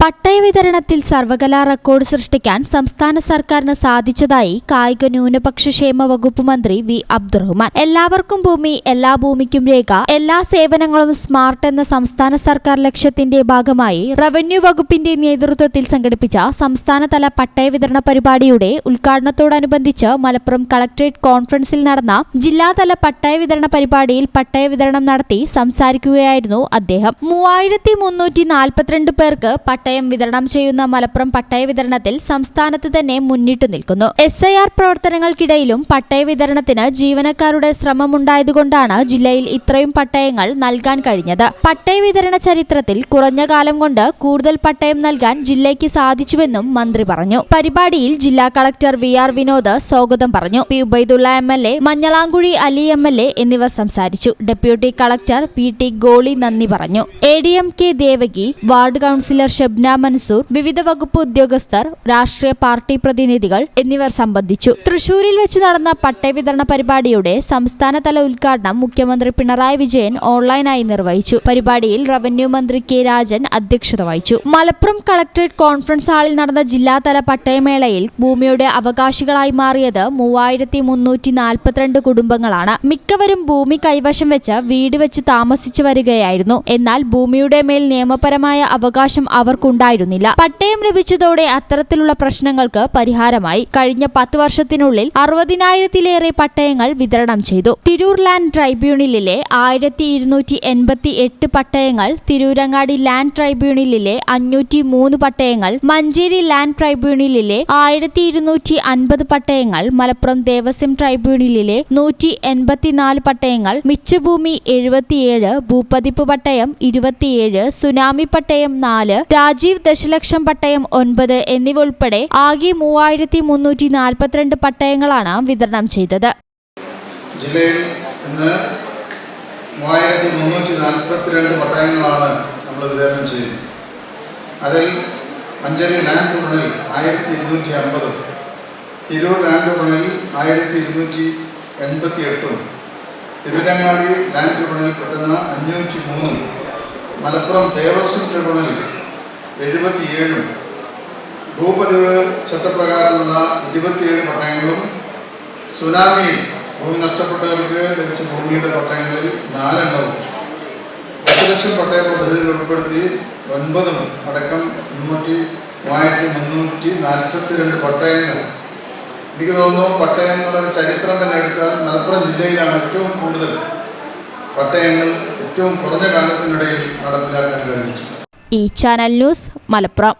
പട്ടയ വിതരണത്തിൽ സർവകലാ റെക്കോർഡ് സൃഷ്ടിക്കാൻ സംസ്ഥാന സർക്കാരിന് സാധിച്ചതായി കായിക ന്യൂനപക്ഷ ക്ഷേമ വകുപ്പ് മന്ത്രി വി അബ്ദുറഹ്മാൻ. എല്ലാവർക്കും ഭൂമി, എല്ലാ ഭൂമിക്കും രേഖ, എല്ലാ സേവനങ്ങളും സ്മാർട്ട് എന്ന സംസ്ഥാന സർക്കാർ ലക്ഷ്യത്തിന്റെ ഭാഗമായി റവന്യൂ വകുപ്പിന്റെ നേതൃത്വത്തിൽ സംഘടിപ്പിച്ച സംസ്ഥാനതല പട്ടയ വിതരണ പരിപാടിയുടെ ഉദ്ഘാടനത്തോടനുബന്ധിച്ച് മലപ്പുറം കളക്ടറേറ്റ് കോൺഫറൻസിൽ നടന്ന ജില്ലാതല പട്ടയ വിതരണ പരിപാടിയിൽ പട്ടയ വിതരണം നടത്തി സംസാരിക്കുകയായിരുന്നു അദ്ദേഹം. 3342 പേർക്ക് പട്ടയം വിതരണം ചെയ്യുന്ന മലപ്പുറം പട്ടയ വിതരണത്തിൽ സംസ്ഥാനത്ത് തന്നെ മുന്നിട്ടു നിൽക്കുന്നു. SIR പ്രവർത്തനങ്ങൾക്കിടയിലും പട്ടയ വിതരണത്തിന് ജീവനക്കാരുടെ ശ്രമമുണ്ടായതുകൊണ്ടാണ് ജില്ലയിൽ ഇത്രയും പട്ടയങ്ങൾ നൽകാൻ കഴിഞ്ഞത്. പട്ടയ വിതരണ ചരിത്രത്തിൽ കുറഞ്ഞ കാലം കൊണ്ട് കൂടുതൽ പട്ടയം നൽകാൻ ജില്ലയ്ക്ക് സാധിച്ചുവെന്നും മന്ത്രി പറഞ്ഞു. പരിപാടിയിൽ ജില്ലാ കളക്ടർ VR വിനോദ് സ്വാഗതം പറഞ്ഞു. P Ubaidullah MLA, Manjalamkuzhi Ali MLA എന്നിവർ സംസാരിച്ചു. ഡെപ്യൂട്ടി കളക്ടർ PT ഗോളി നന്ദി പറഞ്ഞു. ADMK Devaki, ward councillor Shabna Mansoor, വിവിധ വകുപ്പ് ഉദ്യോഗസ്ഥർ, രാഷ്ട്രീയ പാർട്ടി പ്രതിനിധികൾ എന്നിവർ സംബന്ധിച്ചു. തൃശൂരിൽ വെച്ച് നടന്ന പട്ടയ വിതരണ പരിപാടിയുടെ സംസ്ഥാനതല ഉദ്ഘാടനം മുഖ്യമന്ത്രി പിണറായി വിജയൻ ഓൺലൈനായി നിർവഹിച്ചു. പരിപാടിയിൽ റവന്യൂ മന്ത്രി K രാജൻ അധ്യക്ഷത വഹിച്ചു. മലപ്പുറം കളക്ടറേറ്റ് കോൺഫറൻസ് ഹാളിൽ നടന്ന ജില്ലാതല പട്ടയമേളയിൽ ഭൂമിയുടെ അവകാശികളായി മാറിയത് 3342 കുടുംബങ്ങളാണ്. മിക്കവരും ഭൂമി കൈവശം വെച്ച് വീട് വെച്ച് താമസിച്ചു വരികയായിരുന്നു. എന്നാൽ ഭൂമിയുടെ മേൽ നിയമപരമായ അവകാശം അവർക്കുണ്ടായിരുന്നില്ല. പട്ടയം ലഭിച്ചതോടെ അത്തരത്തിലുള്ള പ്രശ്നങ്ങൾക്ക് പരിഹാരമായി. കഴിഞ്ഞ 10 വർഷത്തിനുള്ളിൽ 60,000-ലേറെ പട്ടയങ്ങൾ വിതരണം ചെയ്തു. തിരൂർ ലാൻഡ് ട്രൈബ്യൂണലിലെ 1288 പട്ടയങ്ങൾ, തിരൂരങ്ങാടി ലാൻഡ് ട്രൈബ്യൂണലിലെ 503 പട്ടയങ്ങൾ, മഞ്ചേരി ലാൻഡ് ട്രൈബ്യൂണലിലെ 1250 പട്ടയങ്ങൾ, മലപ്പുറം ദേവസ്വം ട്രൈബ്യൂണലിലെ 184 പട്ടയങ്ങൾ, മിച്ചഭൂമി 77, ഭൂപതിപ്പ് പട്ടയം 27, സുനാമി പട്ടയം 4, രാജീവ് ദശലക്ഷം പട്ടയം 9 എന്നിവ ഉൾപ്പെടെ ആകെ 3342 പട്ടയങ്ങളാണ് വിതരണം ചെയ്തത്. ജില്ലയിൽ ഇന്ന് 3342 പട്ടയങ്ങളാണ് നമ്മൾ വിതരണം ചെയ്യുന്നത്. അതിൽ Manjeri land tribunal 1250, Tirur land tribunal 1288, Thiruvarangadi land tribunal പെട്ടെന്ന് 503, മലപ്പുറം ദേവസ്വം ട്രിബ്യൂണൽ 77, ഭൂപതിവ് ചട്ടപ്രകാരമുള്ള 27 പട്ടയങ്ങളും, സുനാമിയിൽ ഭൂമി നഷ്ടപ്പെട്ടവർക്ക് ലഭിച്ച ഭൂമിയുടെ പട്ടയങ്ങളിൽ 4 എണ്ണവും, 10 ലക്ഷം പട്ടയ പദ്ധതിയിൽ ഉൾപ്പെടുത്തി 9 അടക്കം 3342 പട്ടയങ്ങൾ. എനിക്ക് തോന്നുന്നു പട്ടയം എന്നുള്ളൊരു ചരിത്രം തന്നെ എടുത്താൽ മലപ്പുറം ജില്ലയിലാണ് ഏറ്റവും കൂടുതൽ പട്ടയങ്ങൾ ഏറ്റവും കുറഞ്ഞ കാലത്തിനിടയിൽ നടപ്പിലാക്കാൻ കഴിഞ്ഞു. ഈ ചാനൽ ന്യൂസ് മലപ്പുറം.